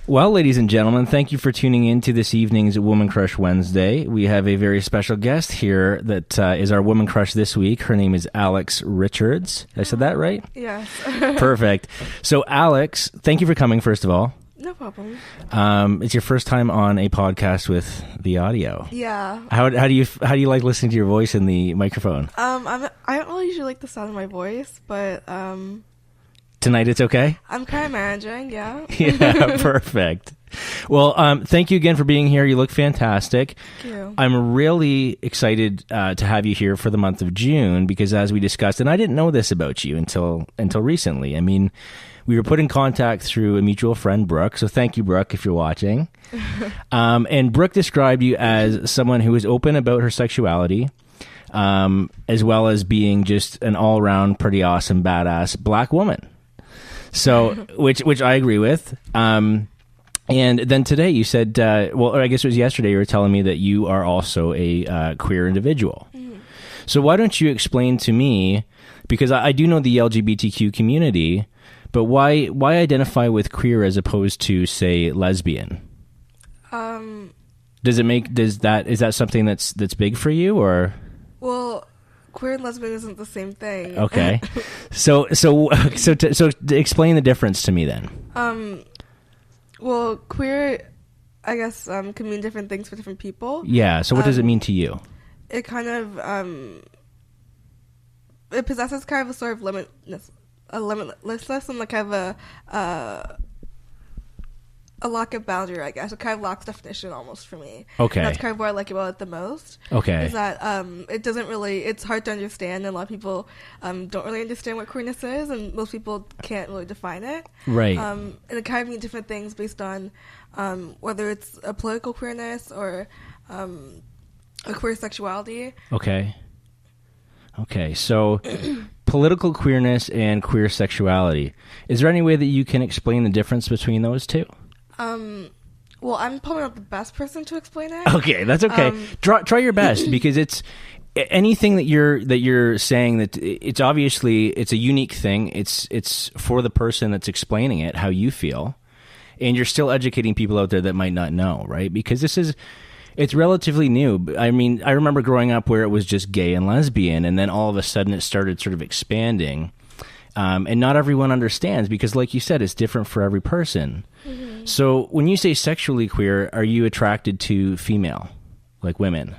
Well, ladies and gentlemen, thank you for tuning in to this evening's Woman Crush Wednesday. We have a very special guest here that is our Woman Crush this week. Her name is Alex Richards. I said that right? Yes. Perfect. So, Alex, thank you for coming, first of all. No problem. It's your first time on a podcast with the audio. Yeah. How do you like listening to your voice in the microphone? I don't really usually like the sound of my voice, but Tonight it's okay? I'm kind of managing, yeah. Yeah, perfect. Well, thank you again for being here. You look fantastic. Thank you. I'm really excited to have you here for the month of June because, as we discussed, and I didn't know this about you until recently. I mean, we were put in contact through a mutual friend, Brooke. So thank you, Brooke, if you're watching. And Brooke described you as someone who is open about her sexuality, as well as being just an all-around pretty awesome, badass black woman. So, which I agree with. And then today you said, or I guess it was yesterday, you were telling me that you are also a queer individual. Mm-hmm. So why don't you explain to me, because I do know the LGBTQ community, but why identify with queer as opposed to, say, lesbian? Is that something that's big for you, or? Well, queer and lesbian isn't the same thing. Okay. So explain the difference to me then. Well, queer, I guess, can mean different things for different people. Yeah. So what does it mean to you? It kind of, it possesses kind of a sort of limitlessness and like kind of a lack of boundary, I guess. It kind of lacks definition almost for me. Okay. That's kind of what I like about it the most. Okay. Is that it's hard to understand, and a lot of people don't really understand what queerness is, and most people can't really define it. Right. And it kind of means different things based on whether it's a political queerness or a queer sexuality. Okay. So political queerness and queer sexuality. Is there any way that you can explain the difference between those two? Well, I'm probably not the best person to explain it. Okay, that's okay. Try your best, because it's anything that you're saying that it's obviously it's a unique thing. It's for the person that's explaining it, how you feel, and you're still educating people out there that might not know, right? Because it's relatively new. I mean, I remember growing up where it was just gay and lesbian, and then all of a sudden it started sort of expanding. And not everyone understands because, like you said, it's different for every person. Mm-hmm. So when you say sexually queer, are you attracted to female, like women?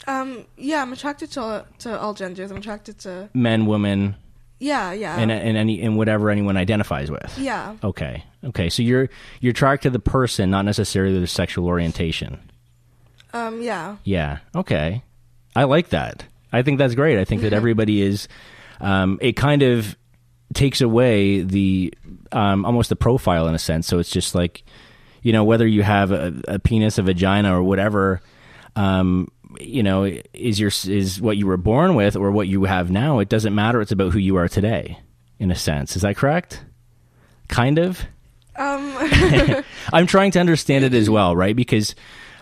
Yeah, I'm attracted to all genders. I'm attracted to men, women. Yeah. And whatever anyone identifies with. Yeah. Okay. So you're attracted to the person, not necessarily their sexual orientation. Yeah. Yeah. Okay. I like that. I think that's great. I think that everybody is. It kind of takes away the almost the profile in a sense. So it's just like, whether you have a penis, a vagina, or whatever, is what you were born with or what you have now. It doesn't matter. It's about who you are today, in a sense. Is that correct? Kind of. I'm trying to understand it as well, right? Because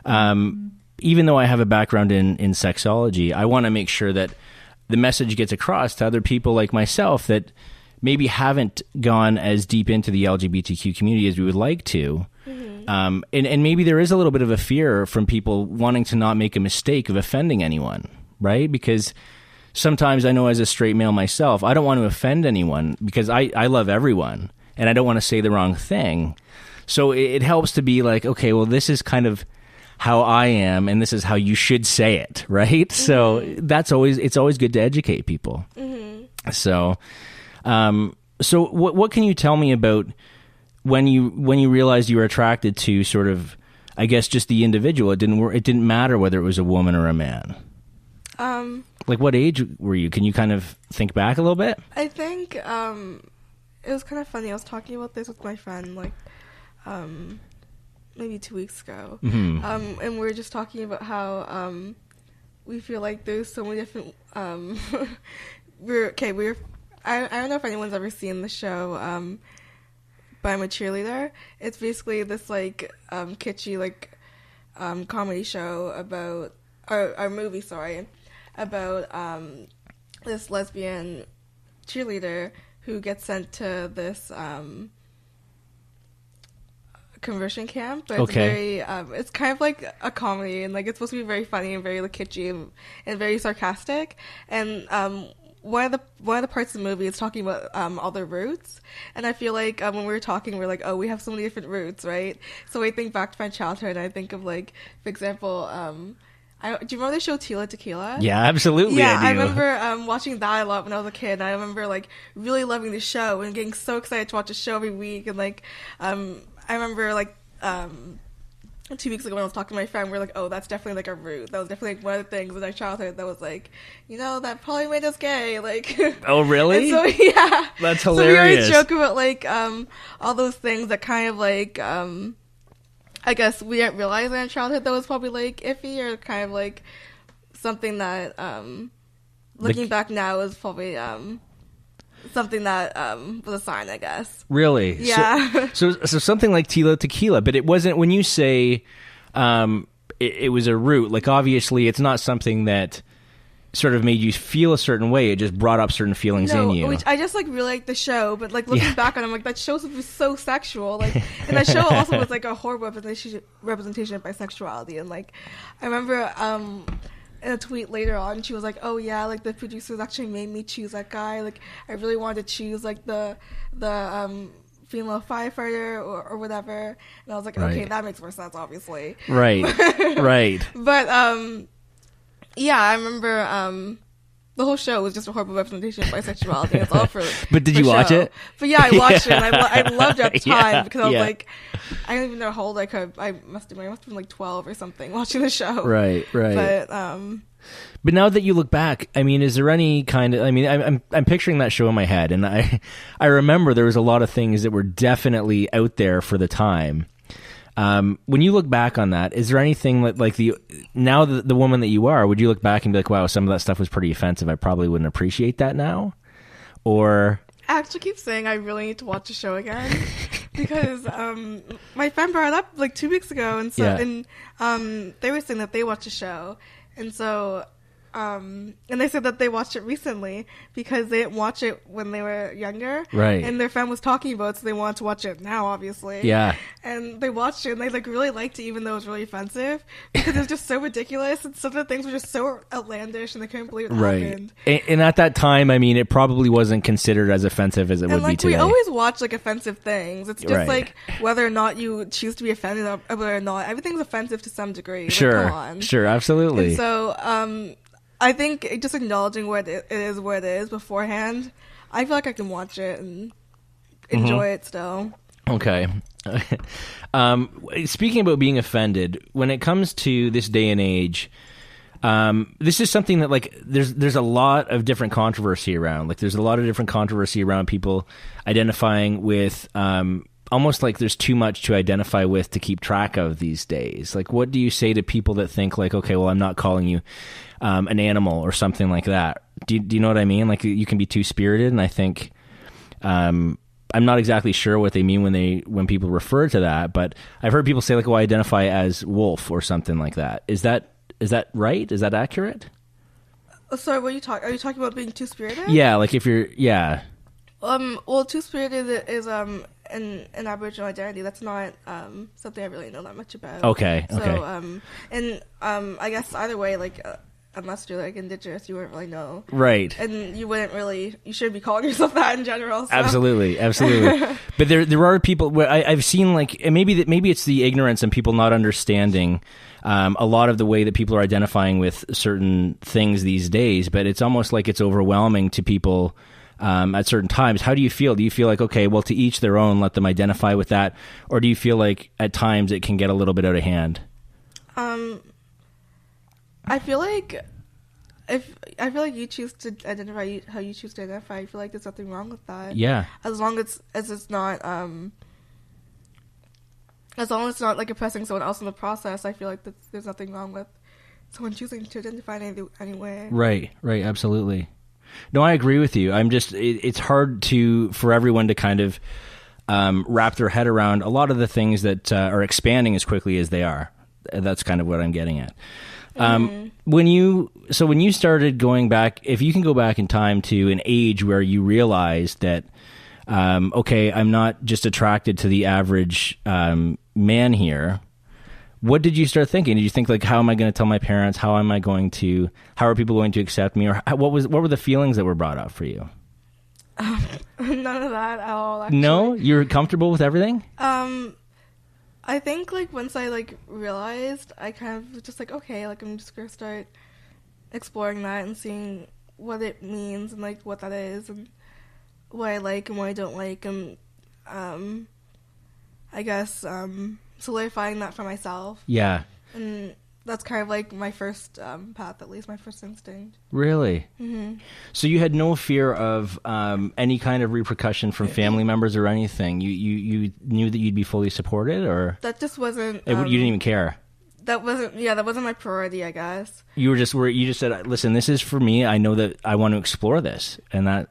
even though I have a background in sexology, I want to make sure that the message gets across to other people like myself that maybe haven't gone as deep into the LGBTQ community as we would like to. Mm-hmm. And maybe there is a little bit of a fear from people wanting to not make a mistake of offending anyone, right? Because sometimes I know as a straight male myself, I don't want to offend anyone because I love everyone and I don't want to say the wrong thing. So it helps to be like, okay, well, this is kind of how I am and this is how you should say it, right? Mm-hmm. So it's always good to educate people. Mm-hmm. So what can you tell me about when you realized you were attracted to sort of, I guess, just the individual? It didn't matter whether it was a woman or a man. Like what age were you? Can you kind of think back a little bit? I think it was kind of funny. I was talking about this with my friend like maybe 2 weeks ago. Mm-hmm. And we were just talking about how we feel like there's so many different I don't know if anyone's ever seen the show, but I'm a Cheerleader. It's basically this like kitschy like comedy show about or movie, about this lesbian cheerleader who gets sent to this conversion camp, but it's very it's kind of like a comedy, and like it's supposed to be very funny and very like kitschy and very sarcastic. And one of the parts of the movie is talking about all the roots, and I feel like when we were talking, we're like, oh, we have so many different roots, right? So I think back to my childhood, and I think of like, for example, do you remember the show Tila Tequila? Yeah, absolutely. Yeah, I remember watching that a lot when I was a kid. And I remember like really loving the show and getting so excited to watch the show every week. And like, I remember like 2 weeks ago when I was talking to my friend, we were like, oh, that's definitely like a root. That was definitely like one of the things in our childhood that was like, that probably made us gay. Like, oh, really? So yeah, that's hilarious. So we always joke about like all those things that kind of like I guess we didn't realize in our childhood that was probably like iffy or kind of like something that looking back now is probably something that was a sign, I guess. Really? Yeah. So something like Tila Tequila, but it wasn't, when you say it was a root, like obviously it's not something that sort of made you feel a certain way. It just brought up certain feelings in you. Which I just like really like the show, but like looking back on it, I'm like, that show was so sexual. Like, and that show also was like a horrible representation of bisexuality. And like, I remember in a tweet later on, she was like, oh yeah, like the producers actually made me choose that guy. Like, I really wanted to choose like the female firefighter or whatever. And I was like, okay, that makes more sense, obviously. Right. Right. But yeah, I remember the whole show was just a horrible representation of bisexuality. It's all for But did you watch it? But yeah, I watched it, and I loved it at the time because I was yeah. like, I don't even know how old I must have been like 12 or something watching the show. Right. But now that you look back, I mean, is there any kind of, I mean, I'm picturing that show in my head, and I remember there was a lot of things that were definitely out there for the time. When you look back on that, is there anything that, like, now the woman that you are, would you look back and be like, wow, some of that stuff was pretty offensive, I probably wouldn't appreciate that now? Or I actually keep saying I really need to watch the show again because my friend brought it up like 2 weeks ago, and so and they were saying that they watched the show, and so and they said that they watched it recently because they didn't watch it when they were younger, right? And their friend was talking about it, so they wanted to watch it now, obviously. Yeah. And they watched it, and they like really liked it, even though it was really offensive because it was just so ridiculous, and some of the things were just so outlandish, and they couldn't believe it happened. And at that time, I mean, it probably wasn't considered as offensive as it would be today. We always watch like offensive things. It's just like whether or not you choose to be offended or not, everything's offensive to some degree. Sure, like, come on. Sure, absolutely. And so, I think just acknowledging what it is beforehand, I feel like I can watch it and enjoy it still. Okay. Speaking about being offended, when it comes to this day and age, this is something that, like, there's a lot of different controversy around. Like, there's a lot of different controversy around people identifying with almost like there's too much to identify with to keep track of these days. Like, what do you say to people that think like, okay, well, I'm not calling you an animal or something like that? Do you know what I mean? Like, you can be two-spirited, and I think I'm not exactly sure what they mean when people refer to that, but I've heard people say like, "Oh, I identify as wolf" or something like that. Is that right? Is that accurate? Sorry, are you talking about being two-spirited? Yeah, like if you're well, two-spirited is an Aboriginal identity. That's not something I really know that much about. Okay. So I guess either way, like unless you're like Indigenous, you wouldn't really know. Right. And you shouldn't be calling yourself that in general. So. Absolutely. But there are people where I've seen, like, and maybe it's the ignorance and people not understanding a lot of the way that people are identifying with certain things these days, but it's almost like it's overwhelming to people at certain times. How do you feel? Do you feel like, okay, well, to each their own, let them identify with that? Or do you feel like at times it can get a little bit out of hand? I feel like you choose to identify how you choose to identify, I feel like there's nothing wrong with that. Yeah. As long as it's not like oppressing someone else in the process, I feel like there's nothing wrong with someone choosing to identify in any way. Right, absolutely. No, I agree with you. It's hard for everyone to kind of wrap their head around a lot of the things that are expanding as quickly as they are. That's kind of what I'm getting at. When you started going back, if you can go back in time to an age where you realized that okay, I'm not just attracted to the average man here. What did you start thinking? Did you think like, how am I going to tell my parents? How are people going to accept me? Or what were the feelings that were brought up for you? None of that at all, actually. No? You're comfortable with everything? I think like once I like realized, I kind of was just like, okay, like I'm just going to start exploring that and seeing what it means and like what that is and what I like and what I don't like, and I guess solidifying that for myself. Yeah. And that's kind of like my first path, at least my first instinct. Really? Mm-hmm. So you had no fear of any kind of repercussion from family members or anything? You knew that you'd be fully supported, or that just wasn't. You didn't even care. That wasn't my priority, I guess. You just said, listen, this is for me. I know that I want to explore this, and that.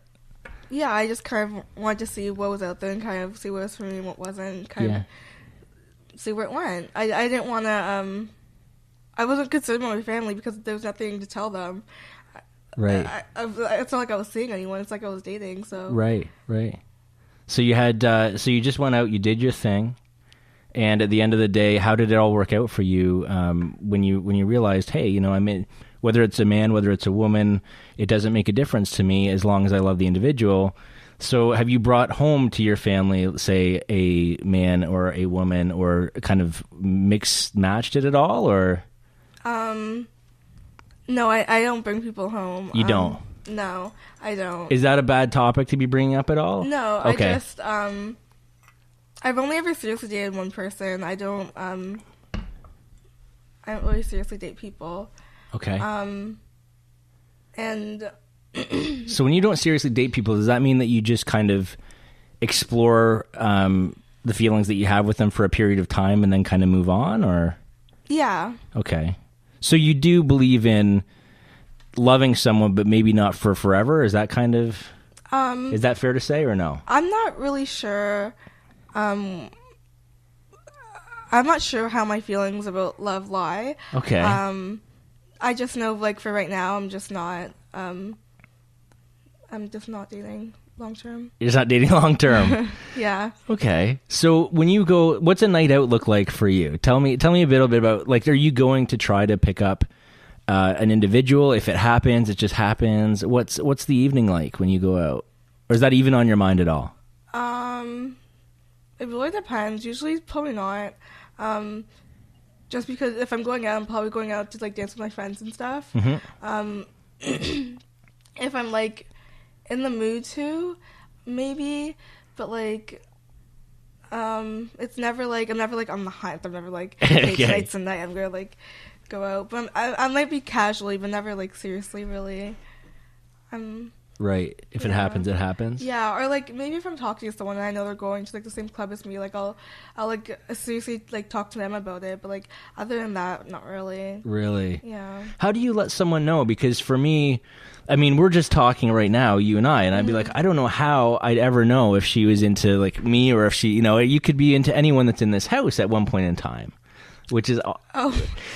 Yeah, I just kind of wanted to see what was out there and kind of see what was for me and what wasn't. Kind of see where it went. I didn't want to. I wasn't concerned about my family because there was nothing to tell them. Right. It's not like I was seeing anyone. It's like I was dating. So. Right. So you had. So you just went out. You did your thing. And at the end of the day, how did it all work out for you when you realized, hey, I mean, whether it's a man, whether it's a woman, it doesn't make a difference to me as long as I love the individual. So have you brought home to your family, say, a man or a woman, or kind of matched it at all, or? No, I don't bring people home. You don't? No, I don't. Is that a bad topic to be bringing up at all? No, okay. I just I've only ever seriously dated one person. I don't really seriously date people. Okay. And so when you don't seriously date people, does that mean that you just kind of explore the feelings that you have with them for a period of time and then kind of move on, or? Yeah. Okay. So you do believe in loving someone, but maybe not for forever? Is that kind of is that fair to say, or no? I'm not really sure. I'm not sure how my feelings about love lie. Okay. I just know, like, for right now, I'm just not dating long term. You're just not dating long term. Yeah. Okay. So when you go, what's a night out look like for you? Tell me a little bit about, like, are you going to try to pick up an individual? If it happens, it just happens. What's the evening like when you go out? Or is that even on your mind at all? It really depends. Usually, probably not. Just because if I'm going out, I'm probably going out to like dance with my friends and stuff. Mm-hmm. If I'm like in the mood to, maybe, but like, it's never like I'm never like on the hunt. I'm never like, hey, tonight's the night I'm gonna like go out. But I might be casually, but never like seriously, really. Right. If it happens, it happens. Yeah, or like maybe if I'm talking to someone and I know they're going to like the same club as me, like I'll like seriously like talk to them about it. But like other than that, not really. Really? Yeah. How do you let someone know? Because for me, I mean, we're just talking right now, you and I, and I'd be like, I don't know how I'd ever know if she was into like me, or if she, you could be into anyone that's in this house at one point in time. Which is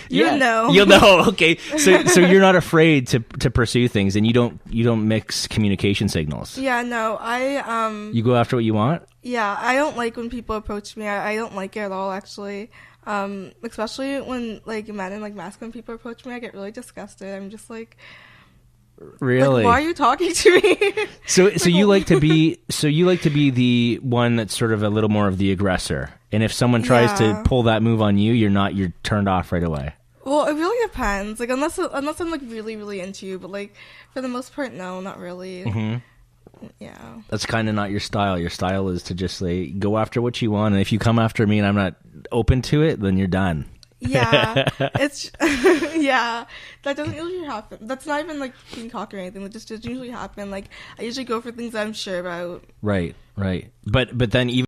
you'll know. You'll know. Okay, so you're not afraid to pursue things, and you don't mix communication signals. Yeah, no, you go after what you want. Yeah, I don't like when people approach me. I don't like it at all, actually. Especially when like men and like masculine people approach me, I get really disgusted. I'm just like, really? Like, why are you talking to me? So you like to be the one that's sort of a little more of the aggressor. And if someone tries to pull that move on you, you're turned off right away. Well, it really depends. Like unless I'm like really, really into you, but like for the most part, no, not really. Mm-hmm. Yeah. That's kind of not your style. Your style is to just like go after what you want, and if you come after me and I'm not open to it, then you're done. Yeah, it's yeah. That doesn't usually happen. That's not even like being cocky or anything. It just doesn't usually happen. Like I usually go for things that I'm sure about. Right. But then even.